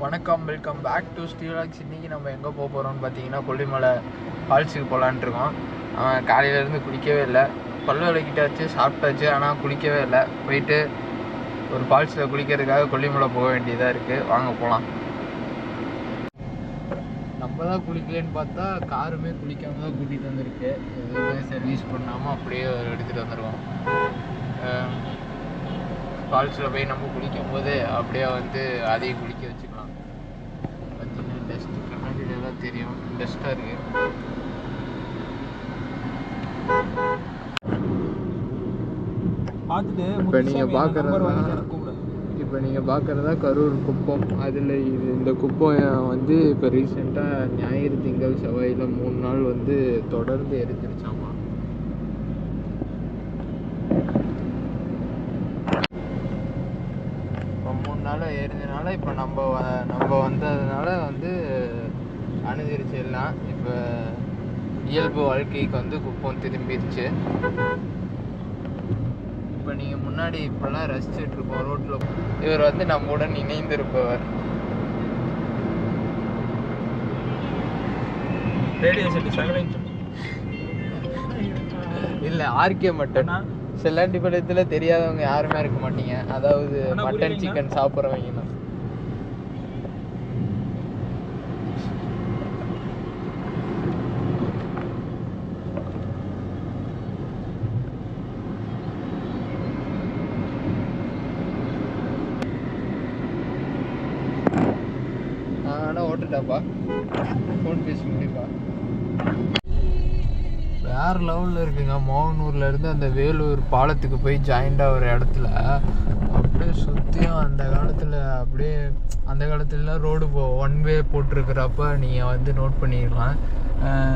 வணக்கம், welcome back to ஸ்ரீலாக்ஸ். இன்றைக்கி நம்ம எங்கே போக போகிறோம்னு பார்த்தீங்கன்னா கொல்லிமலை ஃபால்ஸுக்கு போகலான்ட்டு இருக்கோம். காலையிலேருந்து குளிக்கவே இல்லை, பல்லு விளக்கிட்டாச்சு, சாப்பிட்டாச்சு, ஆனால் குளிக்கவே இல்லை. போயிட்டு ஒரு ஃபால்ஸில் குளிக்கிறதுக்காக கொல்லிமலை போக வேண்டியதாக இருக்குது. வாங்க போகலாம். நம்ம தான் குளிக்கலன்னு பார்த்தா காருமே குளிக்காம தான் கூட்டிகிட்டு வந்திருக்கு. எதுவுமே சர்வீஸ் பண்ணாமல் அப்படியே எடுத்துகிட்டு வந்துருக்கோம். ஃபால்ஸில் போய் நம்ம குளிக்கும் போது அப்படியே வந்து அதையும் குளிக்க வச்சுக்கலாம். பார்த்தீங்கன்னா டஸ்ட் கண்ணாடியிலலாம் தெரியும், டஸ்ட்டாக இருக்குது. இப்போ நீங்கள் பார்க்குறதா கரூர் குப்பம். அதில் இந்த குப்பம் வந்து இப்போ ரீசெண்டாக ஞாயிறு, திங்கள், செவ்வாயில் 3 நாள் வந்து தொடர்ந்து எரிஞ்சிருச்சாமா. இப்போ 3 நாள் எரிஞ்சனால இப்போ நம்ம வந்ததுனால வந்து அணுதிருச்சு எல்லாம். இப்போ இயல்பு வாழ்க்கைக்கு வந்து குப்பம் திரும்பிடுச்சு. இப்போ நீங்கள் முன்னாடி இப்போல்லாம் ரசிச்சுட்டு இருக்கோம் ரோட்டில். இவர் வந்து நம்முடன் இணைந்திருப்பவர். இல்லை, ஆர்கே மட்டும். செல்லாண்டிபாளையத்தில் தெரியாதவங்க யாருமே இருக்க மாட்டீங்க. அதாவது மட்டன் சிக்கன் சாப்பிட்றவங்க தான். ஆனால் ஓட்டுட்டாப்பா, ஃபோன் பேச முடியுப்பா. வேறு லெவலில் இருக்குங்க. மோகனூர்லேருந்து அந்த வேலூர் பாலத்துக்கு போய் ஜாயிண்ட் ஆகிற இடத்துல அப்படியே சுற்றியும் அந்த காலத்துலலாம் ரோடு ஒன் வே போட்டிருக்கிறப்ப நீங்கள் வந்து நோட் பண்ணிடலாம்.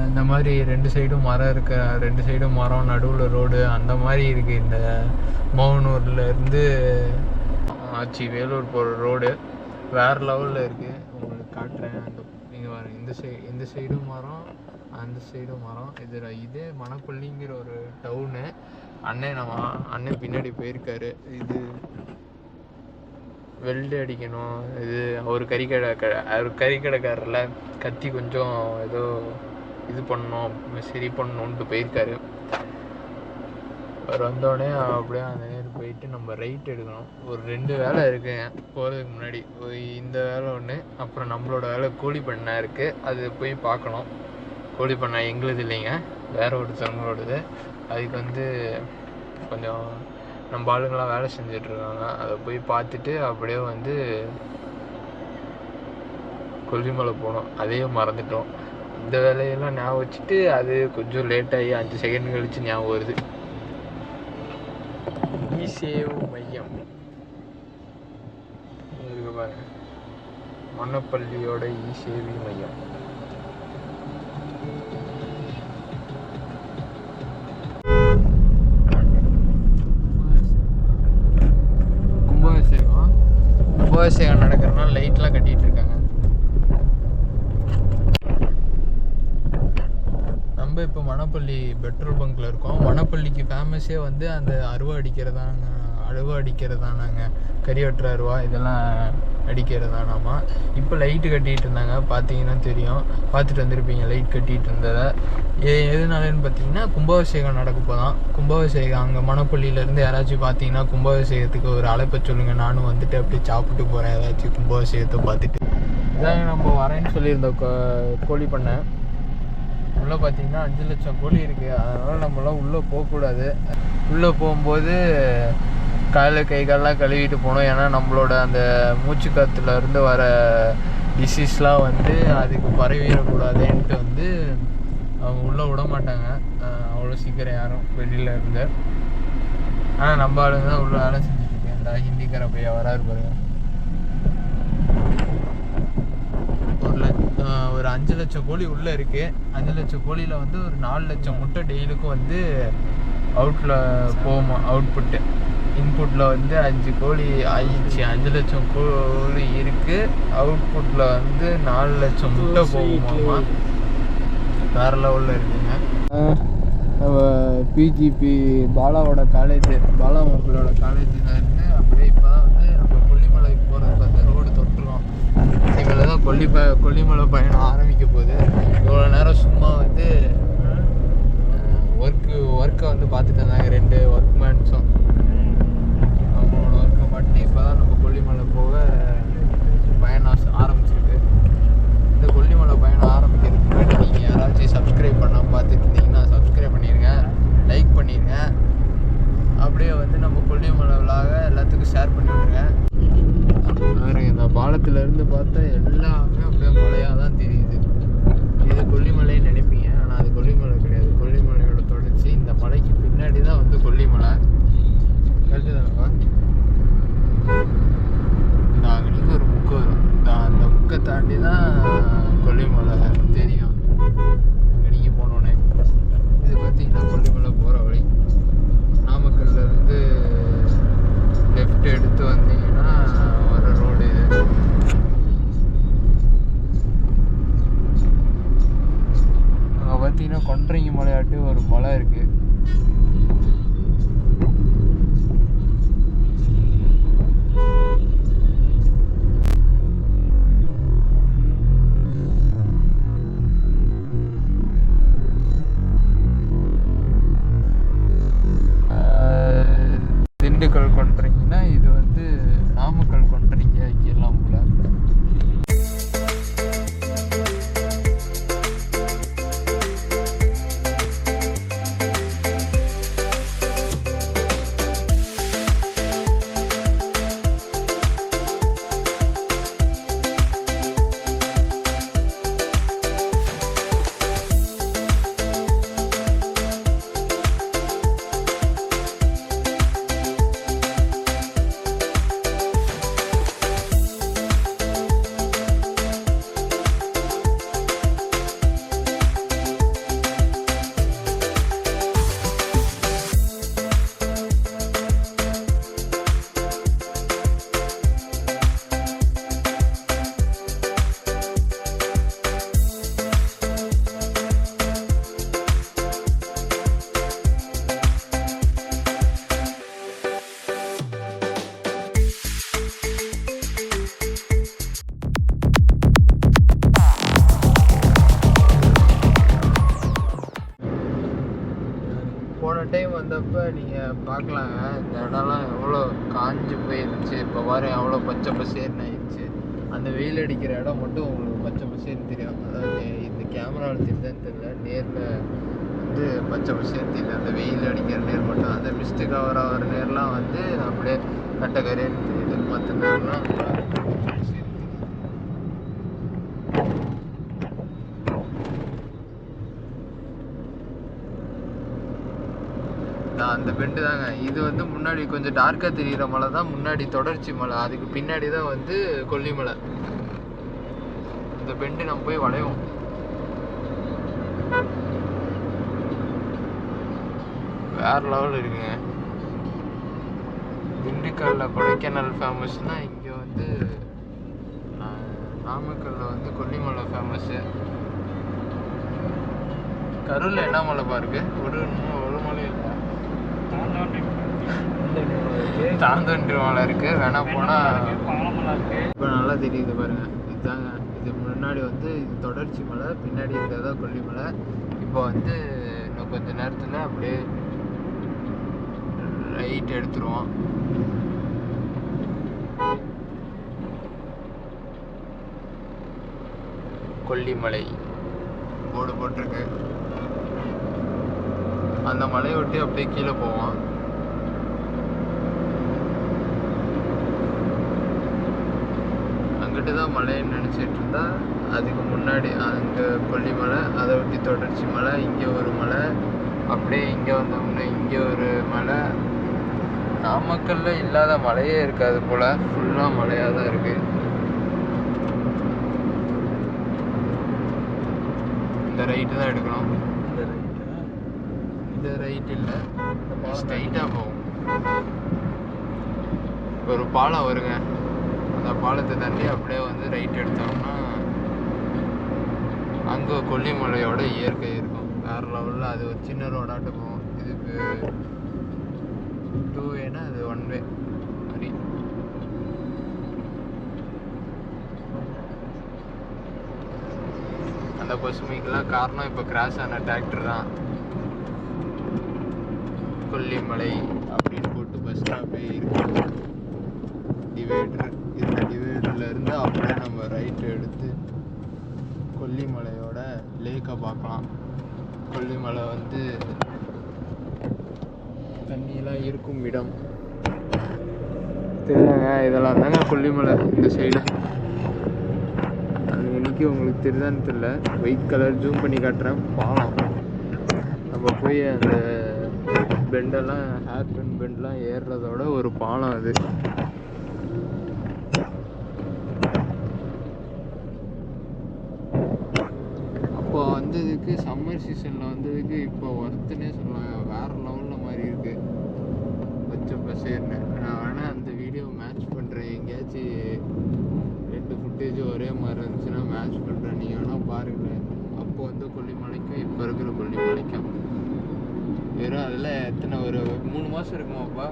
இந்த மாதிரி 2 சைடும் மரம் இருக்க, 2 சைடும் மரம், நடுவில் ரோடு, அந்த மாதிரி இருக்குது. இந்த மோகனூர்லேருந்து வேலூர் போகிற ரோடு வேறு லெவலில் இருக்குது. உங்களுக்கு காட்டுறேன். அந்த நீங்கள் வர இந்த சைடும் மரம், அந்த சைடும் மரம். இதே மணப்பள்ளிங்கிற ஒரு டவுனு. அண்ணன் பின்னாடி போயிருக்காரு. இது வெல்டு அடிக்கணும். இது அவர் கறிக்கடைக்காரரில் கத்தி கொஞ்சம் ஏதோ இது பண்ணணும், சரி பண்ணணுன்ட்டு போயிருக்காரு. அவர் வந்தோடனே அப்படியே அந்த நேரம் போயிட்டு நம்ம ரைட் எடுக்கணும். ஒரு 2 வேலை இருக்குங்க போகிறதுக்கு முன்னாடி. இந்த வேலை ஒன்று, அப்புறம் நம்மளோட வேலை கூலி பண்ண இருக்குது. அது போய் பார்க்கணும். கூலி பண்ண எங்களுது இல்லைங்க, வேற ஒருத்தவங்களோடது. அதுக்கு வந்து கொஞ்சம் நம்ம ஆளுங்களாம் வேலை செஞ்சிட்ருக்காங்க. அதை போய் பார்த்துட்டு அப்படியே வந்து கொல்லிமலை போனோம். அதையும் மறந்துட்டோம். இந்த வேலையெல்லாம் ஞாபகம் வச்சுட்டு அது கொஞ்சம் லேட்டாகி 5 செகண்ட் கழிச்சு ஞாபகம் வருது. சேவு மையம் இருக்கு பாருங்க, மணப்பள்ளியோட சேவை மையம். கும்பாபிஷேகம் நடக்கிறதுனால லைட்லாம் கட்டிட்டு இருக்காங்க. நம்ம இப்போ மணப்பள்ளி பெட்ரோல் பங்க்கில் இருக்கோம். மணப்பள்ளிக்கு ஃபேமஸே வந்து அந்த அருவா அடிக்கிறதானாங்க. கறி வெட்டுற அருவா இதெல்லாம் அடிக்கிறதானாமா. இப்போ லைட்டு கட்டிகிட்டு இருந்தாங்க, பார்த்தீங்கன்னா தெரியும், பார்த்துட்டு வந்திருப்பீங்க லைட் கட்டிகிட்டு இருந்ததை. எதுனாலன்னு பார்த்தீங்கன்னா கும்பாபிஷேகம் நடக்கப்போ தான். கும்பாபிஷேகம் அங்கே மணப்பள்ளியிலேருந்து யாராச்சும் பார்த்தீங்கன்னா கும்பாபிஷேகத்துக்கு ஒரு அழைப்பை சொல்லுங்கள், நானும் வந்துட்டு அப்படியே சாப்பிட்டு போகிறேன் ஏதாச்சும் கும்பாபிஷேகத்தை பார்த்துட்டு. இதாங்க நம்ம வரேன்னு சொல்லியிருந்தோம் கோழி பண்ணை. உள்ளே பார்த்தீங்கன்னா 5 லட்சம் கோழி இருக்குது. அதனால் நம்மளாம் உள்ளே போகக்கூடாது. உள்ளே போகும்போது கை காலெலாம் கழுவிட்டு போகணும். ஏன்னா நம்மளோட அந்த மூச்சு காற்றுலேருந்து வர டிசீஸ்லாம் வந்து அதுக்கு பரவிடக்கூடாதுன்ட்டு வந்து அவங்க உள்ளே விட மாட்டாங்க அவ்வளோ சீக்கிரம் யாரும் வெளியில் இருந்து. ஆனால் நம்ம ஆளுங்க தான் உள்ள வேலை செஞ்சுட்ருக்கேன். இந்த ஹிந்திக்கார பையா வராரு பாருங்க. ஒரு 5 லட்சம் கோழி உள்ளே இருக்குது. 5 லட்சம் கோழியில் வந்து ஒரு 4 லட்சம் முட்டை டெய்லிக்கும் வந்து அவுட்டில் போகுமா. அவுட்புட்டு இன்புட்டில் வந்து 5 கோழி ஆயிடுச்சு. 5 லட்சம் கோழி இருக்குது. அவுட்புட்டில் வந்து 4 லட்சம் முட்டை போகுமாமா. வேறு லெவலில் இருக்குங்க. நம்ம பிஜிபி பாலாவோட காலேஜ், பாலா மாப்பிளோட காலேஜில் இருந்து அப்படியே இப்போ தான் வந்து நம்ம கொல்லிமலைக்கு போகிறதுக்கு வந்து ரோடு தொட்டுருக்கோம். கொல்லிமலை பயணம் ஆரம்பிக்க போகுது. இவ்வளோ நேரம் சும்மா வந்து ஒர்க்கை வந்து பார்த்துட்டு இருந்தாங்க 2 ஒர்க்மேன்ஸும். அவங்களோட ஒர்க்கை மட்டும் இப்போ தான் நம்ம கொல்லிமலை போக பயணம் ஆரம்பிச்சிருக்கு. இந்த கொல்லிமலை பயணம் ஆரம்பிக்கிறதுக்கு முன்னாடி நீங்கள் யாராச்சும் சப்ஸ்கிரைப் பண்ணாமல் பார்த்துட்டு இருந்தீங்கன்னா சப்ஸ்கிரைப் பண்ணிடுங்க, லைக் பண்ணிடுங்க. அப்படியே வந்து நம்ம கொல்லிமலை விழாக எல்லாத்துக்கும் ஷேர் பண்ணி விட்ருங்க. இந்த பாலத்திலேருந்து பார்த்தா எல்லாமே அப்படியே மலையாக தான் தெரியுது. இது கொல்லிமலைன்னு நினைப்பீங்க, ஆனால் அது கொல்லிமலை கிடையாது. கொல்லிமலையோட தொடர்ச்சி. இந்த மலைக்கு பின்னாடி தான் வந்து கொல்லிமலை. கரெக்டு தானப்பா? நாங்கள் நீங்கள் ஒரு முக்கு வரும். அந்த முக்கை தாண்டி தான் கொல்லிமலை தெரியும். அங்கே நீங்கள் போனோன்னே இது பார்த்தீங்கன்னா கொல்லிமலை போகிற வழி. நாமக்கல்லேருந்து லெஃப்ட் எடுத்து வந்தீங்கன்னா வர ரோடு இது. அங்கே பார்த்தீங்கன்னா கொன்றைங்கி மலையாட்டு ஒரு மலை இருக்குது. திண்டுக்கல் கொன்றைங்கினா இது வந்து நாமக்கல் கொன்றைங்க ஆக்கிடலாம் போல. போன டைம் வந்தப்போ நீங்கள் பார்க்கலாங்க, இந்த இடம்லாம் எவ்வளோ காஞ்சி போயிருந்துச்சு. இப்போ பாரு எவ்வளோ பச்சை பசேர்னு ஆயிடுச்சு. அந்த வெயில் அடிக்கிற இடம் மட்டும் உங்களுக்கு பச்சை பசேர்னு தெரியும். அதாவது இந்த கேமராவில் தெரியுதான்னு தெரியல, நேரில் வந்து பச்சை பசேர்னு தெரியல. அந்த வெயில் அடிக்கிற நேர் மட்டும், அந்த மிஸ்ட்டு கவர் ஆகிற நேரெலாம் வந்து அப்படியே கட்டக்கரைன்னு தெரியுது. மற்ற நேரம்லாம் அந்த பெண்டு தாங்க. இது வந்து முன்னாடி கொஞ்சம் டார்க்காக தெரிகிற மலை தான் முன்னாடி தொடர்ச்சி மலை. அதுக்கு பின்னாடி தான் வந்து கொல்லிமலை. இந்த பெண்டு நம்ம போய் வளைவோம். வேற லெவல் இருக்குங்க. திண்டுக்கல்ல கொடைக்கானல் ஃபேமஸ்னால் இங்கே வந்து நாமக்கல்ல வந்து கொல்லிமலை ஃபேமஸ்ஸு. கரூரில் என்ன மலைப்பா இருக்கு? ஒரு மலை இல்லை, தாந்தோன்றி மலை இருக்கு. வேணா போனா இப்போ நல்லா தெரியுது பாருங்க. இதுதாங்க, இது முன்னாடி வந்து இது தொடர்ச்சி மலை, பின்னாடி இருக்கிறதா கொல்லிமலை. இப்போ வந்து இன்னும் கொஞ்ச நேரத்தில் அப்படியே ரைட் எடுத்துருவோம். கொல்லிமலை போர்டு போட்டிருக்கு. அந்த மலையை ஒட்டி அப்படியே கீழே போவோம். அங்கிட்டு தான் மலைன்னு நினச்சிட்டு இருந்தா அதுக்கு முன்னாடி அங்கே கொல்லிமலை, அதை ஒட்டி தொடர்ச்சி மலை, இங்கே ஒரு மலை, அப்படியே இங்கே வந்தோம்னா இங்கே ஒரு மலை. நாமக்கல்ல இல்லாத மலையே இருக்காது போல், ஃபுல்லாக மலையாக தான் இருக்குது. இந்த ரைட்டு தான் எடுக்கணும். இந்த ரைட் இல்லை, ஸ்ட்ரைட்டாக போகும். ஒரு பாலம் வருங்க, அந்த பாலத்தை தாண்டி அப்படியே வந்து ரைட் எடுத்தோம்னா அங்கே கொல்லிமலையோட இயற்கை இருக்கும். வேறு லெவலில். அது ஒரு சின்ன ரோடாட்டு போகும். இதுக்கு 2 வேனா அது 1 வே மாதிரி. அந்த பசுமைக்கெல்லாம் காரணம் இப்போ கிராஷ் ஆன டிராக்டர் தான். கொல்லிமலை அப்படின்னு போட்டு பஸ் ஸ்டாப்பே இருக்கு. டிவைடர், இந்த டிவைடர்லேருந்து அப்படியே நம்ம ரைட்டு எடுத்து கொல்லிமலையோட லேக்கை பார்க்கலாம். கொல்லிமலை வந்து தண்ணியெல்லாம் இருக்கும் இடம் தெரியுங்க. இதெல்லாம் தாங்க கொல்லிமலை இந்த சைடு. அது இன்னைக்கு உங்களுக்கு தெரியுதான்னு தெரியல. ஒயிட் கலர் ஜூம் பண்ணி காட்டுறேன். பாலம் நம்ம போய் அந்த பெண்டெல்லாம் ஹேர் பின் பெண்டெலாம் ஏறுறதோட ஒரு பாலம் அது. அப்போ வந்ததுக்கு சம்மர் சீசனில் வந்ததுக்கு இப்போ ஒர்த்துன்னே சொல்லலாம். வேறு லெவலில் மாதிரி இருக்குது பச்சை பசேர்னு. நான் வேணால் அந்த வீடியோ மேட்ச் பண்ணுறேன். எங்கேயாச்சும் 2 ஃபுட்டேஜ் ஒரே மாதிரி இருந்துச்சுன்னா மேட்ச் பண்ணுறேன். நீங்கள் வேணால் பாருங்கள். அப்போ வந்து கொல்லிமலைக்கும் இப்போ இருக்கிற கொல்லிமலைக்கும் வெறும் அதில் எத்தனை ஒரு 3 மாதம் இருக்குமாப்பா?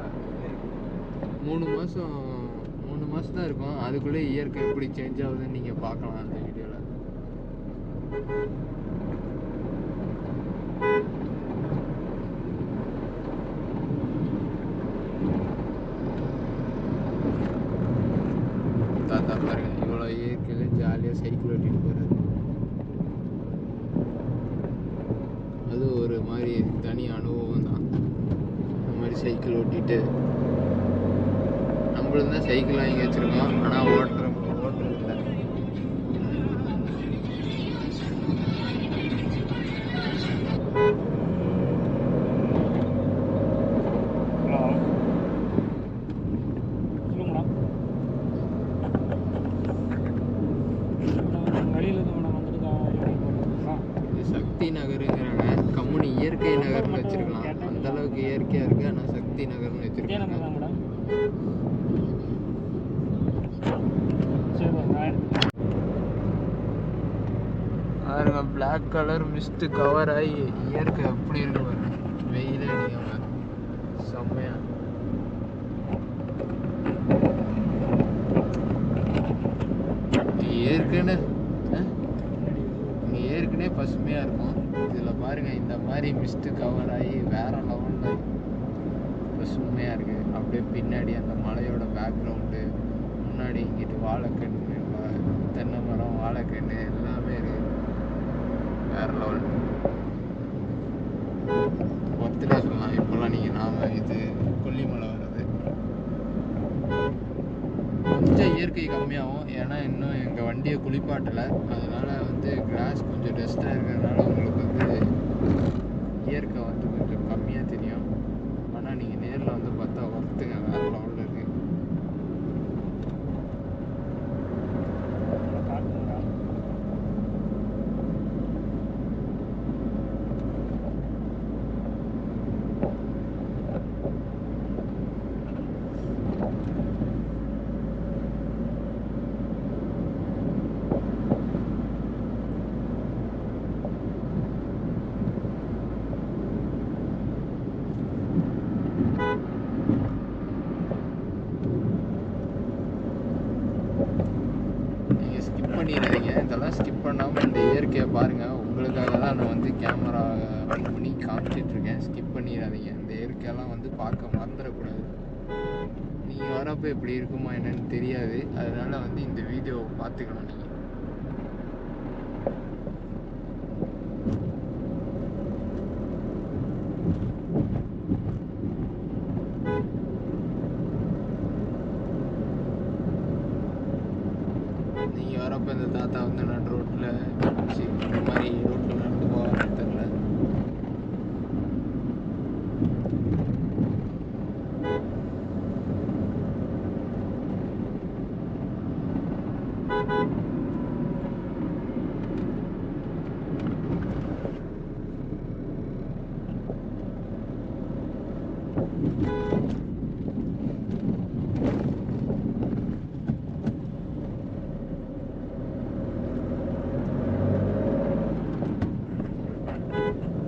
3 மாதம் தான் இருக்கும். அதுக்குள்ளே இயற்கை எப்படி சேஞ்ச் ஆகுதுன்னு நீங்கள் பார்க்கலாம் அந்த வீடியோவில். தாத்தா பாருங்க இவ்வளோ இயற்கையில ஜாலியாக சைக்கிள் ஓட்டிட்டு போகிறாரு. அது ஒரு மாதிரி தனி அனுபவம் தான். இந்த மாதிரி சைக்கிள் ஓட்டிட்டு நம்மளும் தான் சைக்கிள் வாங்கி வச்சுருக்கோம். ஆனால் ஓட்டுறது இல்லை. சக்தி நகருங்கிறாங்க. கம்முனி இயற்கை நகர்னு வச்சிருக்கலாம். அந்த அளவுக்கு இயற்கையா இருக்கு. ஆனால் சக்தி நகர்னு வச்சிருக்காங்க. பாருங்க பிளாக் கலர் மிஸ்ட் கவர் ஆகி இயற்கை எப்படி இருக்கு பாருங்க. வெயிலே அடிக்காம செம்மையா. ஏற்கனவே பசுமையாக இருக்கும். இதில் பாருங்கள் இந்த மாதிரி மிஸ்ட்டு கவர் ஆகி வேறு லெவலில் பசுமையாக இருக்குது. அப்படியே பின்னாடி அந்த மலையோட பேக்ரவுண்டு, முன்னாடி இங்கிட்டு வாழைக்கன்று, தென்னை மரம், வாழைக்கன்று எல்லாமே இருக்குது. வேறு லெவல் ஒருத்தரே சொல்லலாம். இப்போல்லாம் நாம் இது கொல்லிமலை வர்றது கொஞ்சம் இயற்கை கம்மியாகும். ஏன்னா இன்னும் எங்கள் வண்டியை குளிப்பாட்டலை. அதனால் வந்து கிளாஸ் கொஞ்சம் டஸ்ட்டாக இருக்கிறதுனால உங்களுக்கு வந்து இயற்கை வந்து கொஞ்சம் கம்மியாக தெரியும். ஆனால் நீங்கள் நேரில் வந்து பார்த்தா ஒர்த்துங்க வேறு லெவலில் இருக்குது. பண்ணிடுறீங்க. இதெல்லாம் ஸ்கிப் பண்ணாமல் இந்த இயற்கையை பாருங்கள். உங்களுக்காக தான் நான் வந்து கேமரா ஆன் பண்ணி காமிச்சிட்ருக்கேன். ஸ்கிப் பண்ணிடாதீங்க. இந்த இயற்கையெல்லாம் வந்து பார்க்க மறந்துடக்கூடாது. நீங்கள் வரப்போ எப்படி இருக்குமா என்னன்னு தெரியாது. அதனால் வந்து இந்த வீடியோவை பார்த்துக்கணும் நீங்கள். நீங்கள் வரப்போ இந்த தாத்தா வந்து நான் ரோட்டில் இந்த மாதிரி ரோட்டில் நடந்து போவாங்கன்னு தெரில.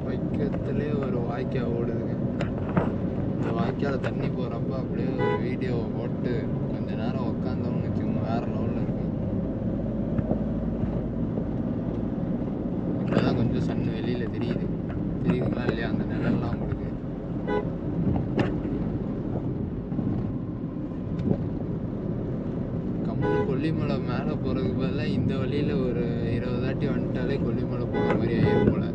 வைக்கத்துலேயே ஒரு வாய்க்கால் ஓடுதுங்க. இந்த வாய்க்கால் தண்ணி போகிறப்ப அப்படியே ஒரு வீடியோவை போட்டு கொஞ்ச நேரம் உட்காந்தோம்னு வச்சுக்கோங்க, வேறு லெவலில் இருக்கும். தெரியுதுங்களா இல்லையா அந்த நிழல்லாம் உங்களுக்கு? கொல்லிமலை மேலே போகிறதுக்கு பதிலாக இந்த வழியில் ஒரு 20 தாட்டி வந்துட்டாலே கொல்லிமலை போகிற மாதிரி ஆயிரும் போல்.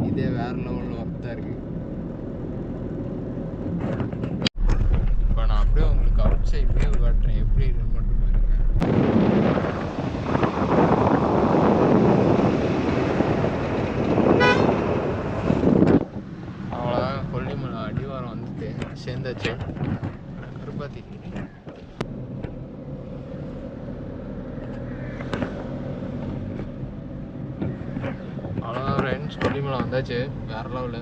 இதே வேறு லெவலில் ஒர்த்தாக இருக்குது. இப்போ நான் அப்படியே உங்களுக்கு அவுட் சைட் வியூ காட்டுறேன், எப்படி இருக்குன்னு மட்டும் பாருங்க. அவ்வளோதான், கொல்லிமலை அடிவாரம் வந்துட்டு சேர்ந்தாச்சு. கருப்பாத்தி அவ்வளோதான் ஃப்ரெண்ட்ஸ், கொல்லிமலை வந்தாச்சு. வேறு லெவலு.